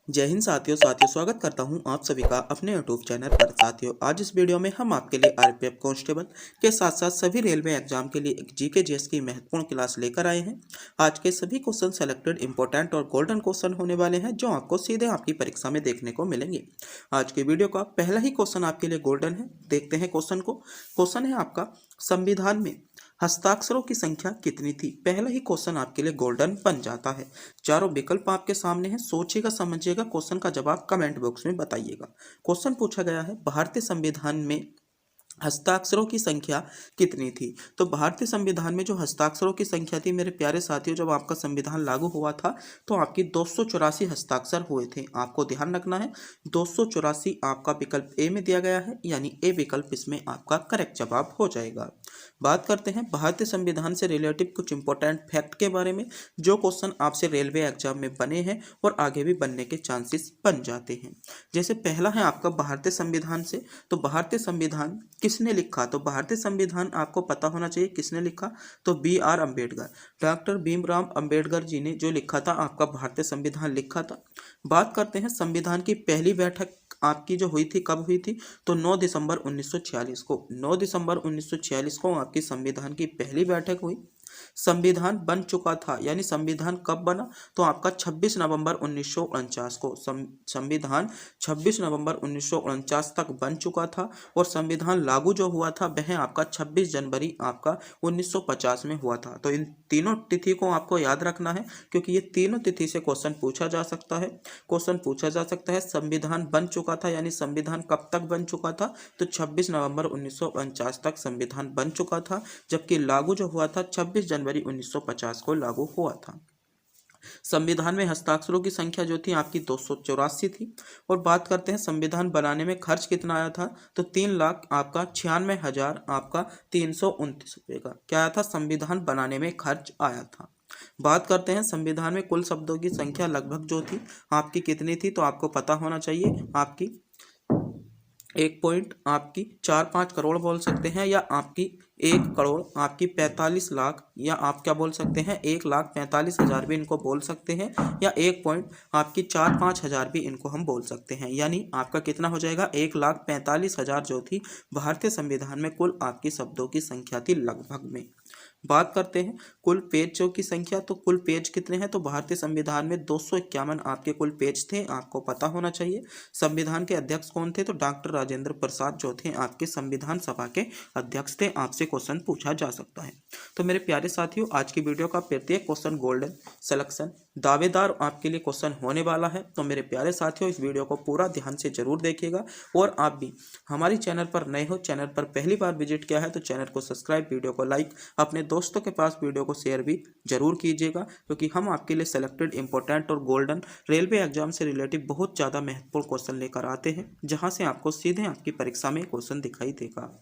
जय हिंद साथियों स्वागत करता हूं आप सभी का अपने यूट्यूब चैनल पर। साथियों, आज इस वीडियो में हम आपके लिए आरपीएफ कांस्टेबल के साथ साथ सभी रेलवे एग्जाम के लिए जीके जीएस की महत्वपूर्ण क्लास लेकर आए हैं। आज के सभी क्वेश्चन सेलेक्टेड इंपॉर्टेंट और गोल्डन क्वेश्चन होने वाले हैं जो आपको सीधे आपकी परीक्षा में देखने को मिलेंगे। आज के वीडियो का पहला ही क्वेश्चन आपके लिए गोल्डन है। देखते हैं क्वेश्चन को। क्वेश्चन है आपका, संविधान में हस्ताक्षरों की संख्या कितनी थी? पहला ही क्वेश्चन आपके लिए गोल्डन बन जाता है। चारों विकल्प आपके सामने हैं, सोचिएगा समझिएगा, क्वेश्चन का जवाब कमेंट बॉक्स में बताइएगा। क्वेश्चन पूछा गया है, भारतीय संविधान में हस्ताक्षरों की संख्या कितनी थी? तो भारतीय संविधान में जो हस्ताक्षरों की संख्या थी मेरे प्यारे साथियों, जब आपका संविधान लागू हुआ था तो आपकी 284 हस्ताक्षर हुए थे। आपको ध्यान रखना है 284 आपका विकल्प ए में दिया गया है, यानी ए विकल्प इसमें आपका करेक्ट जवाब हो जाएगा। बात करते हैं भारतीय संविधान से रिलेटिव कुछ इंपॉर्टेंट फैक्ट के बारे में, जो क्वेश्चन आपसे रेलवे एग्जाम में बने हैं और आगे भी बनने के चांसेस बन जाते हैं। जैसे पहला है आपका भारतीय संविधान से, तो भारतीय संविधान किसने लिखा? तो भारतीय संविधान आपको पता होना चाहिए किसने लिखा, तो बी.आर. अम्बेडकर, डॉक्टर भीमराव अम्बेडकर जी ने जो लिखा था आपका भारतीय संविधान लिखा था। बात करते हैं संविधान की पहली बैठक आपकी जो हुई थी, कब हुई थी? तो 9 दिसंबर 1946 को, 9 दिसंबर 1946 को आपकी संविधान की पहली बैठक हुई। संविधान बन चुका था, यानी संविधान कब बना? तो आपका 26 नवंबर 1949 को। संविधान 26 नवंबर 1949 तक बन चुका था और संविधान लागू जो हुआ था वह आपका 26 जनवरी आपका 1950 में हुआ था। तो इन तीनों तिथि को आपको याद रखना है, क्योंकि ये तीनों तिथि से क्वेश्चन पूछा जा सकता है। क्वेश्चन पूछा जा सकता है संविधान बन चुका था, यानी संविधान कब तक बन चुका था? तो 26 नवंबर 1949 तक संविधान बन चुका था, जबकि लागू जो हुआ था 26 जनवरी 1950 को लागू हुआ था। संविधान में हस्ताक्षरों की संख्या जो थी आपकी 284 थी। और बात करते हैं संविधान बनाने में खर्च कितना आया था, तो 3,96,हजार आपका 329 रुपये का क्या आया था? संविधान बनाने में खर्च आया था। बात करते हैं संविधान में कुल शब्दों की संख्या लगभग जो थी आपकी कितनी थी, तो आपको पता होना चाहिए आपकी 1.45 करोड़ बोल सकते हैं, या आपकी 1 करोड़ आपकी 45 लाख, या आप क्या बोल सकते हैं 1,45,000 भी इनको बोल सकते हैं, या 1.45 भी इनको हम बोल सकते हैं। यानी आपका कितना हो जाएगा? 1,45,000 जो थी भारतीय संविधान में कुल आपकी शब्दों की संख्या थी लगभग में। बात करते हैं कुल पेजों की संख्या, तो कुल पेज कितने हैं? तो भारतीय संविधान में 251 आपके कुल पेज थे, आपको पता होना चाहिए। संविधान के अध्यक्ष कौन थे? तो डॉक्टर राजेंद्र प्रसाद जो थे आपके संविधान सभा के अध्यक्ष थे। आपसे क्वेश्चन पूछा जा सकता है। तो मेरे प्यारे साथियों, आज की वीडियो का प्रत्येक क्वेश्चन गोल्डन सिलेक्शन दावेदार आपके लिए क्वेश्चन होने वाला है। तो मेरे प्यारे साथियों, इस वीडियो को पूरा ध्यान से जरूर देखिएगा। और आप भी हमारी चैनल पर नए हो, चैनल पर पहली बार विजिट किया है तो चैनल को सब्सक्राइब, वीडियो को लाइक, अपने दोस्तों के पास वीडियो को शेयर भी जरूर कीजिएगा, क्योंकि हम आपके लिए सेलेक्टेड इंपॉर्टेंट और गोल्डन रेलवे एग्जाम से रिलेटेड बहुत ज़्यादा महत्वपूर्ण क्वेश्चन लेकर आते हैं, जहां से आपको सीधे आपकी परीक्षा में क्वेश्चन दिखाई देगा।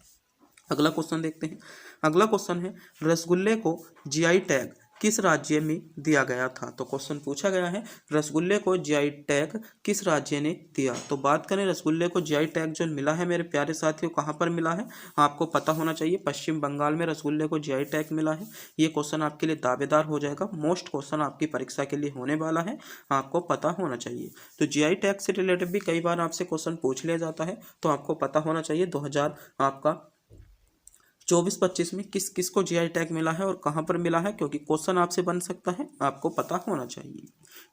अगला क्वेश्चन देखते हैं। अगला क्वेश्चन है, रसगुल्ले को जीआई टैग किस राज्य में दिया गया था? तो क्वेश्चन पूछा गया है रसगुल्ले को जीआई टैग किस राज्य ने दिया? तो बात करें रसगुल्ले को जीआई टैग जो मिला है मेरे प्यारे साथियों, कहाँ पर मिला है आपको पता होना चाहिए। पश्चिम बंगाल में रसगुल्ले को जीआई टैग मिला है। ये क्वेश्चन आपके लिए दावेदार हो जाएगा, मोस्ट क्वेश्चन आपकी परीक्षा के लिए होने वाला है, आपको पता होना चाहिए। तो जीआई टैग से रिलेटेड भी कई बार आपसे क्वेश्चन पूछ लिया जाता है, तो आपको पता होना चाहिए 2000 आपका 24-25 में किस किस को जीआई टैग मिला है और कहां पर मिला है, क्योंकि क्वेश्चन आपसे बन सकता है, आपको पता होना चाहिए।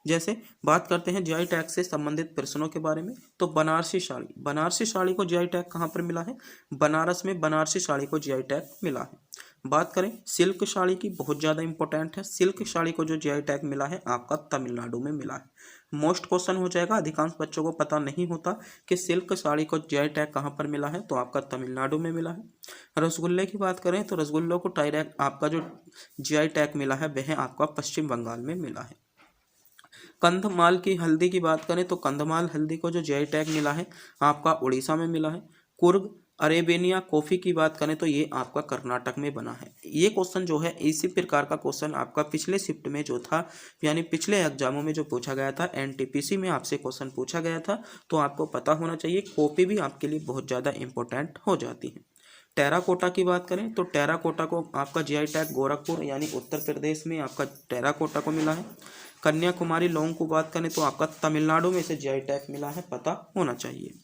जैसे बात करते हैं जीआई टैग से संबंधित प्रश्नों के बारे में, तो बनारसी साड़ी, बनारसी साड़ी को जीआई टैग कहां पर मिला है? बनारस में बनारसी साड़ी को जीआई टैग मिला है। बात करें सिल्क साड़ी की, बहुत ज़्यादा इंपॉर्टेंट है। सिल्क साड़ी को जो जीआई टैग मिला है आपका तमिलनाडु में मिला है। मोस्ट क्वेश्चन हो जाएगा, अधिकांश बच्चों को पता नहीं होता कि सिल्क साड़ी को जीआई टैग कहाँ पर मिला है, तो आपका तमिलनाडु में मिला है। रसगुल्ले की बात करें तो रसगुल्लों को डायरेक्ट आपका जो जीआई टैग मिला है वह आपका पश्चिम बंगाल में मिला है। कंधमाल की हल्दी की बात करें तो कंधमाल हल्दी को जो जीआई टैग मिला है आपका उड़ीसा में मिला है। कुर्ग अरेबियन कॉफ़ी की बात करें तो ये आपका कर्नाटक में बना है। ये क्वेश्चन जो है इसी प्रकार का क्वेश्चन आपका पिछले शिफ्ट में जो था, यानी पिछले एग्जामों में जो पूछा गया था, एनटीपीसी में आपसे क्वेश्चन पूछा गया था, तो आपको पता होना चाहिए। कॉपी भी आपके लिए बहुत ज़्यादा इंपॉर्टेंट हो जाती है। टेराकोटा की बात करें तो टेराकोटा को आपका जीआई टैग गोरखपुर यानी उत्तर प्रदेश में आपका टेराकोटा को मिला है। कन्याकुमारी लौंग को बात करें तो आपका तमिलनाडु में इसे जीआई टैग मिला है, पता होना चाहिए।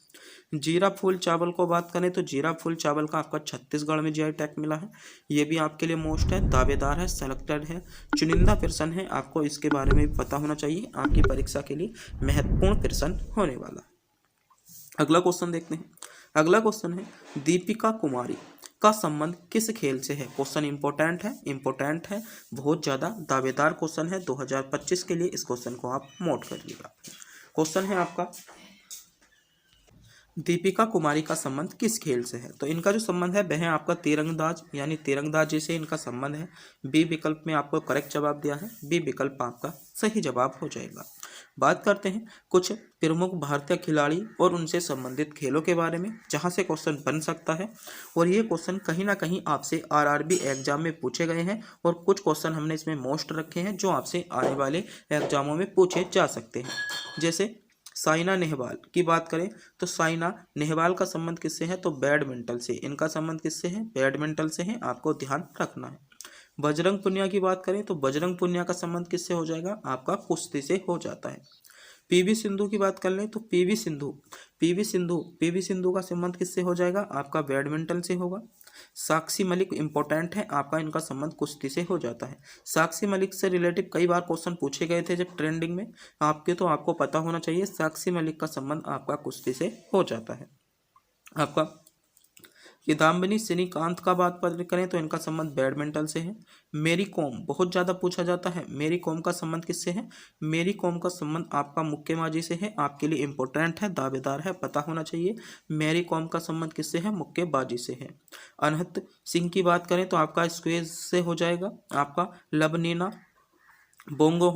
जीरा फूल चावल को बात करें तो जीरा फूल चावल का आपका छत्तीसगढ़ में जीआई टैग मिला है। ये भी आपके लिए मोस्ट है, दावेदार है, सेलेक्टेड है, चुनिंदा प्रश्न है, आपको इसके बारे में भी पता होना चाहिए, आपकी परीक्षा के लिए महत्वपूर्ण प्रश्न होने वाला है। अगला क्वेश्चन देखते हैं। अगला क्वेश्चन है दीपिका कुमारी का संबंध किस खेल से है। क्वेश्चन इंपॉर्टेंट है, बहुत ज़्यादा दावेदार क्वेश्चन है 2025 के लिए। इस क्वेश्चन को आप नोट कर लीजिएगा। क्वेश्चन है आपका दीपिका कुमारी का संबंध किस खेल से है। तो इनका जो संबंध है वह है आपका तीरंदाज, यानी तीरंदाजी से इनका संबंध है। बी विकल्प में आपको करेक्ट जवाब दिया है, बी विकल्प आपका सही जवाब हो जाएगा। बात करते हैं कुछ प्रमुख भारतीय खिलाड़ी और उनसे संबंधित खेलों के बारे में, जहां से क्वेश्चन बन सकता है। और ये क्वेश्चन कहीं ना कहीं आपसे आरआरबी एग्जाम में पूछे गए हैं, और कुछ क्वेश्चन हमने इसमें मोस्ट रखे हैं जो आपसे आने वाले एग्जामों में पूछे जा सकते हैं। जैसे साइना नेहवाल की बात करें तो साइना नेहवाल का संबंध किससे है, तो बैडमिंटन से। इनका संबंध किससे है, बैडमिंटन से है, आपको ध्यान रखना है। बजरंग पुनिया की बात करें तो बजरंग पुनिया का संबंध किससे हो जाएगा, आपका कुश्ती से हो जाता है। पीवी सिंधु की बात कर लें तो पीवी सिंधु का संबंध किससे हो जाएगा, आपका बैडमिंटन से होगा। साक्षी मलिक इंपॉर्टेंट है, आपका इनका संबंध कुश्ती से हो जाता है। साक्षी मलिक से रिलेटिव कई बार क्वेश्चन पूछे गए थे जब ट्रेंडिंग में आपके, तो आपको पता होना चाहिए साक्षी मलिक का संबंध आपका कुश्ती से हो जाता है। आपका किदाम्बिनी श्रीकांत का बात करें तो इनका संबंध बैडमिंटन से है। मेरी कॉम बहुत ज़्यादा पूछा जाता है, मेरी कॉम का संबंध किससे है, मेरी कॉम का संबंध आपका मुक्केबाजी से है, आपके लिए इंपॉर्टेंट है, दावेदार है, पता होना चाहिए। मेरी कॉम का संबंध किससे है, मुक्केबाजी से है। अनहत सिंह की बात करें तो आपका स्क्वेज से हो जाएगा। आपका लवनीना बोंगो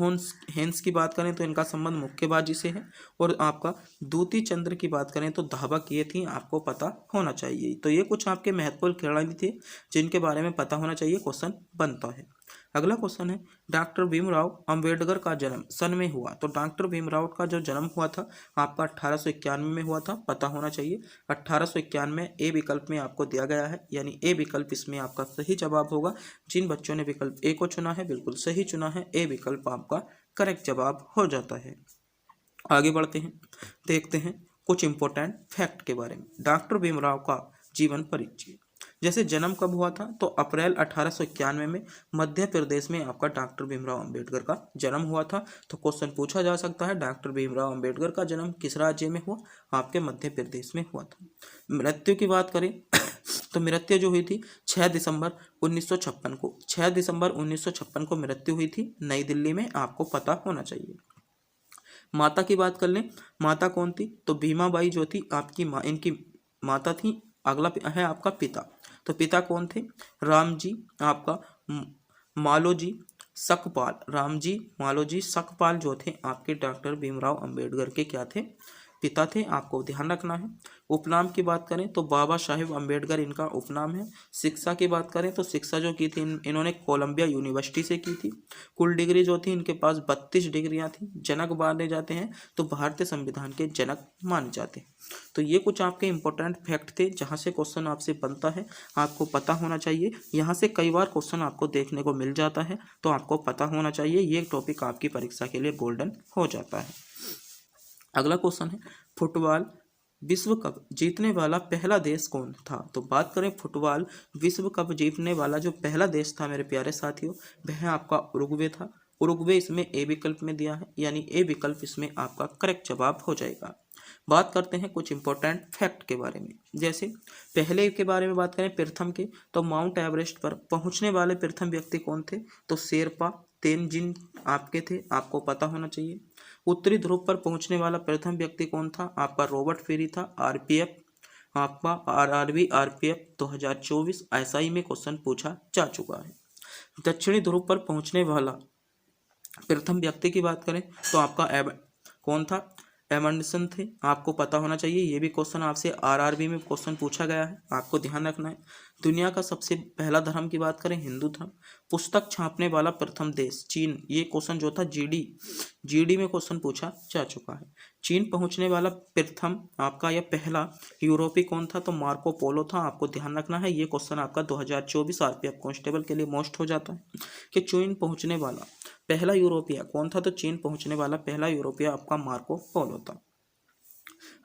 हेंस की बात करें तो इनका संबंध मुक्केबाजी से है। और आपका दूती चंद्र की बात करें तो धावक ये थी, आपको पता होना चाहिए। तो ये कुछ आपके महत्वपूर्ण खिलाड़ी थे जिनके बारे में पता होना चाहिए, क्वेश्चन बनता है। अगला क्वेश्चन है डॉक्टर भीमराव अंबेडकर का जन्म सन में हुआ। तो डॉक्टर भीमराव का जो जन्म हुआ था आपका 1891 में हुआ था, पता होना चाहिए। 1891 ए विकल्प में आपको दिया गया है, यानी ए विकल्प इसमें आपका सही जवाब होगा। जिन बच्चों ने विकल्प ए को चुना है बिल्कुल सही चुना है, ए विकल्प आपका करेक्ट जवाब हो जाता है। आगे बढ़ते हैं, देखते हैं कुछ इंपॉर्टेंट फैक्ट के बारे में। डॉक्टर भीमराव का जीवन परिचय। जैसे जन्म कब हुआ था, तो अप्रैल 1891 में मध्य प्रदेश में आपका डॉक्टर भीमराव अंबेडकर का जन्म हुआ था। तो क्वेश्चन पूछा जा सकता है डॉक्टर भीमराव अंबेडकर का जन्म किस राज्य में हुआ, आपके मध्य प्रदेश में हुआ था। मृत्यु की बात करें तो मृत्यु जो हुई थी 6 दिसंबर 1956 को, 6 दिसंबर 1956 को मृत्यु हुई थी नई दिल्ली में, आपको पता होना चाहिए। माता की बात कर लें, माता कौन थी, तो भीमाबाई जो थी आपकी माँ, इनकी माता थी। अगला है आपका पिता, तो पिता कौन थे, रामजी आपका मालोजी सकपाल, रामजी मालोजी सकपाल जो थे आपके डॉक्टर भीमराव अंबेडकर के क्या थे, पिता थे, आपको ध्यान रखना है। उपनाम की बात करें तो बाबा साहेब अंबेडकर इनका उपनाम है। शिक्षा की बात करें तो शिक्षा जो की थी इन्होंने कोलंबिया यूनिवर्सिटी से की थी। कुल डिग्री जो थी इनके पास 32 डिग्रियां थी। जनक माने जाते हैं तो भारतीय संविधान के जनक माने जाते हैं। तो ये कुछ आपके इंपॉर्टेंट फैक्ट थे जहाँ से क्वेश्चन आपसे बनता है, आपको पता होना चाहिए। यहाँ से कई बार क्वेश्चन आपको देखने को मिल जाता है, तो आपको पता होना चाहिए। ये टॉपिक आपकी परीक्षा के लिए गोल्डन हो जाता है। अगला क्वेश्चन है फुटबॉल विश्व कप जीतने वाला पहला देश कौन था। तो बात करें फुटबॉल विश्व कप जीतने वाला जो पहला देश था मेरे प्यारे साथियों, वह आपका उरुग्वे था। उरुग्वे इसमें ए विकल्प में दिया है, यानी ए विकल्प इसमें आपका करेक्ट जवाब हो जाएगा। बात करते हैं कुछ इंपॉर्टेंट फैक्ट के बारे में। जैसे पहले के बारे में बात करें प्रथम के, तो माउंट एवरेस्ट पर पहुंचने वाले प्रथम व्यक्ति कौन थे, तो शेरपा तेनजिन आपके थे, आपको पता होना चाहिए। उत्तरी ध्रुव पर पहुंचने वाला प्रथम व्यक्ति कौन था, आपका रॉबर्ट फेरी था। आरपीएफ आपका आरआरबी आरपीएफ 2024 एसआई में क्वेश्चन पूछा जा चुका है। दक्षिणी ध्रुव पर पहुंचने वाला प्रथम व्यक्ति की बात करें तो आपका कौन था, एमंडसन थे, आपको पता होना चाहिए। ये भी क्वेश्चन आपसे आरआरबी में क्वेश्चन पूछा गया है, आपको ध्यान रखना है। दुनिया का सबसे पहला धर्म की बात करें हिंदू धर्म। पुस्तक छापने वाला प्रथम देश चीन, ये क्वेश्चन जो था जीडी में क्वेश्चन पूछा जा चुका है। चीन पहुंचने वाला प्रथम आपका यह पहला यूरोपी कौन था, तो मार्को पोलो था, आपको ध्यान रखना है। ये क्वेश्चन आपका 2024 आरपीएफ कांस्टेबल के लिए मोस्ट हो जाता है कि चीन पहुंचने वाला पहला यूरोपीय कौन था? तो चीन पहुंचने वाला पहला यूरोपीय आपका मार्को पोलो था।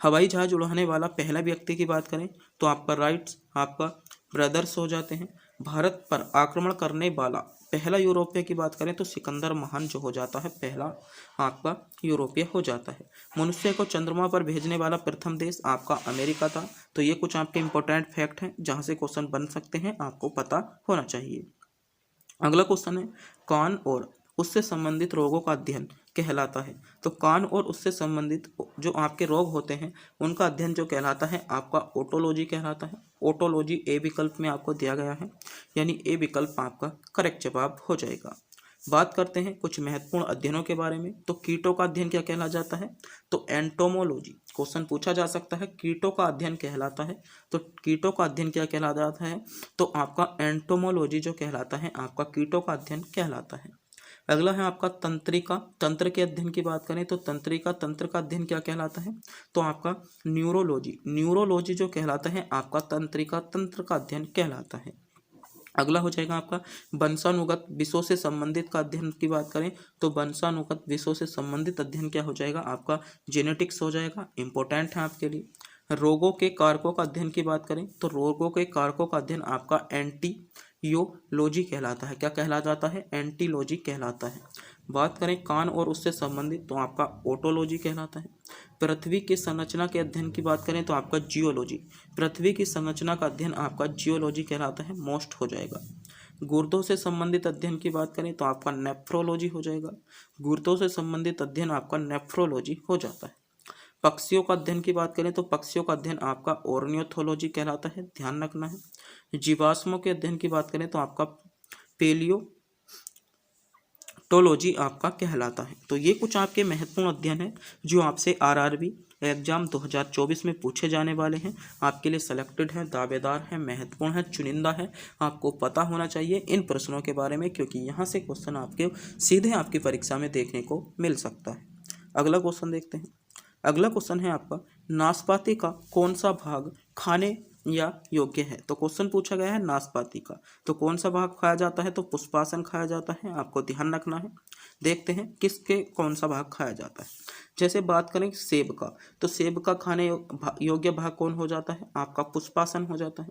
हवाई जहाज उड़ाने वाला पहला व्यक्ति की बात करें तो आपका राइट्स आपका ब्रदर्स हो जाते हैं। भारत पर आक्रमण करने वाला पहला यूरोपीय की बात करें तो सिकंदर महान जो हो जाता है पहला आपका यूरोपीय हो जाता है। मनुष्य को चंद्रमा पर भेजने वाला प्रथम देश आपका अमेरिका था। तो ये कुछ आपके इंपॉर्टेंट फैक्ट हैं जहाँ से क्वेश्चन बन सकते हैं, आपको पता होना चाहिए। अगला क्वेश्चन है कान और उससे संबंधित रोगों का अध्ययन कहलाता है। तो कान और उससे संबंधित जो आपके रोग होते हैं उनका अध्ययन जो कहलाता है आपका ओटोलॉजी कहलाता है। ओटोलॉजी ए विकल्प में आपको दिया गया है, यानी ए विकल्प आपका करेक्ट जवाब हो जाएगा। बात करते हैं कुछ महत्वपूर्ण अध्ययनों के बारे में। तो कीटों का अध्ययन क्या कहला जाता है? तो एंटोमोलॉजी क्वेश्चन पूछा जा सकता है, कीटों का अध्ययन कहलाता है। तो कीटों का अध्ययन क्या कहला जाता है? तो आपका एंटोमोलॉजी जो कहलाता है आपका कीटों का अध्ययन कहलाता है। अगला है आपका तंत्रिका, तंत्र के अध्ययन की बात करें तो तंत्रिका तंत्र का अध्ययन क्या कहलाता है? तो आपका न्यूरोलॉजी, न्यूरोलॉजी जो कहलाता है आपका तंत्रिका तंत्र का अध्ययन कहलाता है। अगला हो जाएगा आपका वंशानुगत विषयों से संबंधित का अध्ययन की बात करें तो वंशानुगत विषयों से संबंधित अध्ययन क्या हो जाएगा? आपका जेनेटिक्स हो जाएगा, इंपॉर्टेंट है आपके लिए। रोगों के कारकों का अध्ययन की बात करें तो रोगों के कारकों का अध्ययन आपका एंटीयोलॉजी कहलाता है। क्या कहला जाता है? एंटीलॉजी कहलाता है। बात करें कान और उससे संबंधित तो आपका ओटोलॉजी कहलाता है। पृथ्वी की संरचना के अध्ययन की बात करें तो आपका जियोलॉजी, पृथ्वी की संरचना का अध्ययन आपका जियोलॉजी कहलाता है, मोस्ट हो जाएगा। गुर्दों से संबंधित अध्ययन की बात करें तो आपका नेफ्रोलॉजी हो जाएगा। गुर्दों से संबंधित अध्ययन आपका नेफ्रोलॉजी हो जाता है। पक्षियों का अध्ययन की बात करें तो पक्षियों का अध्ययन आपका ऑर्नियोथोलॉजी कहलाता है, ध्यान रखना है। जीवाश्मों के अध्ययन की बात करें तो आपका पेलियोटोलॉजी आपका कहलाता है। तो ये कुछ आपके महत्वपूर्ण अध्ययन है जो आपसे आरआरबी एग्जाम 2024 में पूछे जाने वाले हैं। आपके लिए सिलेक्टेड है, दावेदार है, महत्वपूर्ण है, चुनिंदा है, आपको पता होना चाहिए इन प्रश्नों के बारे में, क्योंकि यहाँ से क्वेश्चन आपके सीधे आपकी परीक्षा में देखने को मिल सकता है। अगला क्वेश्चन देखते हैं। अगला क्वेश्चन है आपका नाशपाती का कौन सा भाग खाने या योग्य है? तो क्वेश्चन पूछा गया है नाशपाती का, तो कौन सा भाग खाया जाता है? तो पुष्पासन खाया जाता है, आपको ध्यान रखना है। देखते हैं किसके कौन सा भाग खाया जाता है। जैसे बात करें सेब का, तो सेब का खाने योग्य भाग कौन हो जाता है? आपका पुष्पासन हो जाता है।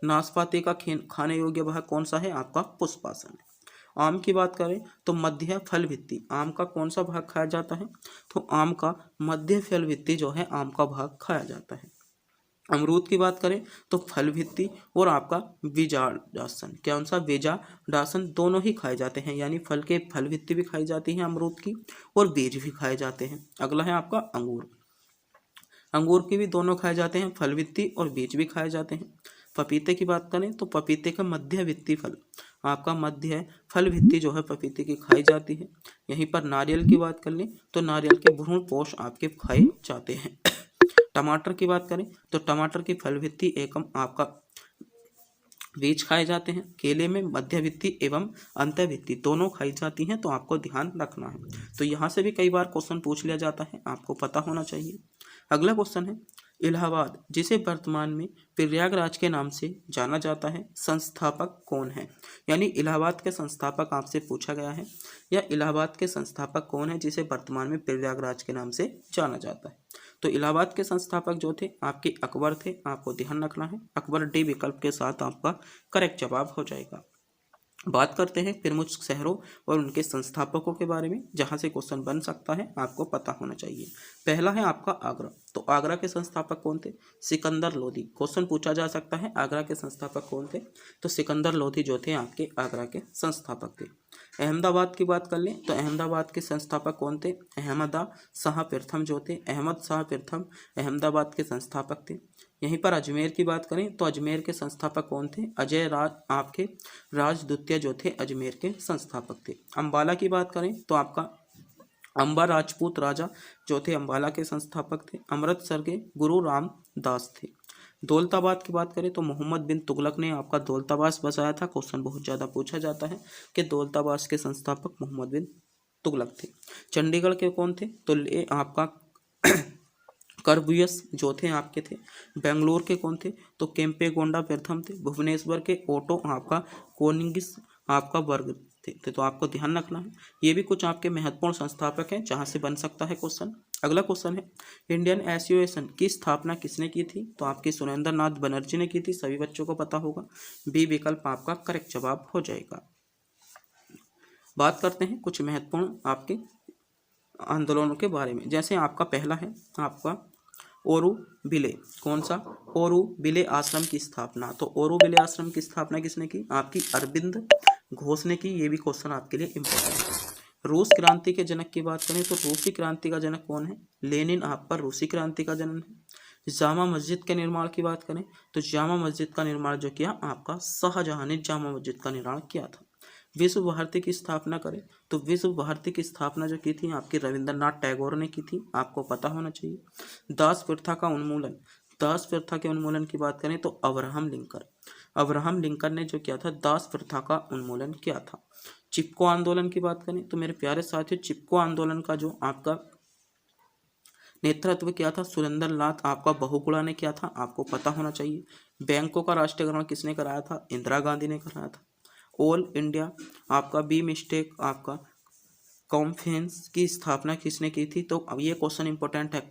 नाशपाती का खाने योग्य भाग कौन सा है? आपका पुष्पासन है। आम की बात करें तो मध्य फल भित्ति, आम का कौन सा भाग खाया जाता है? तो आम का मध्य फल भित्ति जो है आम का भाग खाया जाता है। अमरूद की बात करें तो फल भित्ति और आपका बीजाडासन, कौन सा? बीजाडासन, दोनों ही खाए जाते हैं, यानी फल के फल भित्ति भी खाई जाती है अमरूद की और बीज भी खाए जाते हैं। अगला है आपका अंगूर, अंगूर की भी दोनों खाए जाते हैं, फल भित्ति और बीज भी खाए जाते हैं। पपीते की बात करें तो पपीते का मध्य भित्ति फल, आपका मध्य फल भित्ति जो है पपीते की खाई जाती है। यहीं पर नारियल की बात कर लें तो नारियल के भ्रूण पोष आपके खाए जाते हैं। टमाटर की बात करें तो टमाटर की फल भित्ति एवं आपका बीज खाए जाते हैं। केले में मध्य भित्ति एवं अंत्य भित्ति दोनों खाई जाती हैं, तो आपको ध्यान रखना है। तो यहाँ से भी कई बार क्वेश्चन पूछ लिया जाता है, आपको पता होना चाहिए। अगला क्वेश्चन है इलाहाबाद, जिसे वर्तमान में प्रयागराज के नाम से जाना जाता है, संस्थापक कौन है? यानी इलाहाबाद के संस्थापक आपसे पूछा गया है, या इलाहाबाद के संस्थापक कौन है जिसे वर्तमान में प्रयागराज के नाम से जाना जाता है? तो इलाहाबाद के संस्थापक जो थे आपके अकबर थे, आपको ध्यान रखना है। अकबर डी विकल्प के साथ आपका करेक्ट जवाब हो जाएगा। बात करते हैं प्रमुख शहरों और उनके संस्थापकों के बारे में, जहां से क्वेश्चन बन सकता है, आपको पता होना चाहिए। पहला है आपका आगरा, तो आगरा के संस्थापक कौन थे? सिकंदर लोधी। क्वेश्चन पूछा जा सकता है आगरा के संस्थापक कौन थे? तो सिकंदर लोधी जो थे आपके आगरा के संस्थापक थे। अहमदाबाद की बात कर लें तो अहमदाबाद के संस्थापक कौन थे? अहमद शाह प्रथम जो थे, अहमद शाह प्रथम अहमदाबाद के संस्थापक थे। यहीं पर अजमेर की बात करें तो अजमेर के संस्थापक कौन थे? अजय राज आपके राजद्वितीय जो थे अजमेर के संस्थापक थे। अंबाला की बात करें तो आपका अंबा राजपूत राजा जो थे अंबाला के संस्थापक थे। अमृतसर के गुरु रामदास थे। दौलताबाद की बात करें तो मोहम्मद बिन तुगलक ने आपका दौलताबाद बसाया था। क्वेश्चन बहुत ज़्यादा पूछा जाता है कि दौलताबाद के संस्थापक मोहम्मद बिन तुगलक थे। चंडीगढ़ के कौन थे? तो ये आपका करबुयस जो थे आपके थे। बेंगलोर के कौन थे? तो केम्पेगौड़ा प्रथम थे। भुवनेश्वर के ओटो आपका कोनिंगिस आपका वर्ग थे। तो आपको ध्यान रखना है, ये भी कुछ आपके महत्वपूर्ण संस्थापक हैं जहाँ से बन सकता है क्वेश्चन। अगला क्वेश्चन है, इंडियन एसोसिएशन की स्थापना किसने की थी? तो आपकी सुरेंद्र नाथ बनर्जी ने की थी, सभी बच्चों को पता होगा। बी विकल्प आपका करेक्ट जवाब हो जाएगा। बात करते हैं कुछ महत्वपूर्ण आपके आंदोलनों के बारे में। जैसे आपका पहला है आपका ओरुविले। कौन सा? ओरुविले आश्रम की स्थापना। तो ओरुविले आश्रम की स्थापना किसने की? आपकी अरविंद घोष ने की। ये भी क्वेश्चन आपके लिए इंपॉर्टेंट है। रूस क्रांति के जनक की बात करें तो रूसी क्रांति का जनक कौन है? लेनिन आपका रूसी क्रांति का जनक है। जामा मस्जिद के निर्माण की बात करें तो जामा मस्जिद का निर्माण जो किया आपका शाहजहां ने जामा मस्जिद का निर्माण किया था। विश्व भारती की स्थापना करें तो विश्व भारती की स्थापना जो की थी आपकी रविंद्रनाथ टैगोर ने की थी, आपको पता होना चाहिए। दास प्रथा का उन्मूलन, दास प्रथा के उन्मूलन की बात करें तो अब्राहम लिंकन ने जो किया था दास प्रथा का उन्मूलन किया था। चिपको आंदोलन की बात करें तो मेरे प्यारे साथियों, चिपको आंदोलन का जो आपका नेतृत्व किया था सुरेंद्र नाथ आपका बहुगुणा ने किया था, आपको पता होना चाहिए। बैंकों का राष्ट्रीयकरण किसने कराया था? इंदिरा गांधी ने कराया था। ऑल इंडिया आपका बी मिस्टेक आपका कॉन्फ्रेंस की स्थापना किसने की थी? तो अब ये क्वेश्चन इंपॉर्टेंट है।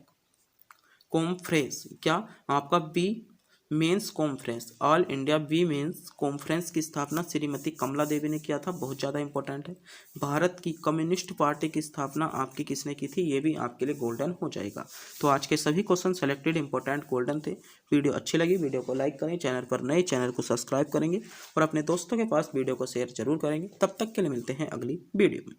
कॉन्फ्रेंस क्या आपका women's conference, all India women's conference की स्थापना श्रीमती कमला देवी ने किया था, बहुत ज़्यादा इंपॉर्टेंट है। भारत की कम्युनिस्ट पार्टी की स्थापना आपकी किसने की थी? ये भी आपके लिए गोल्डन हो जाएगा। तो आज के सभी क्वेश्चन सेलेक्टेड इंपॉर्टेंट गोल्डन थे। वीडियो अच्छी लगी वीडियो को लाइक करें, चैनल पर नए चैनल को सब्सक्राइब करेंगे और अपने दोस्तों के पास वीडियो को शेयर जरूर करेंगे। तब तक के लिए मिलते हैं अगली वीडियो में।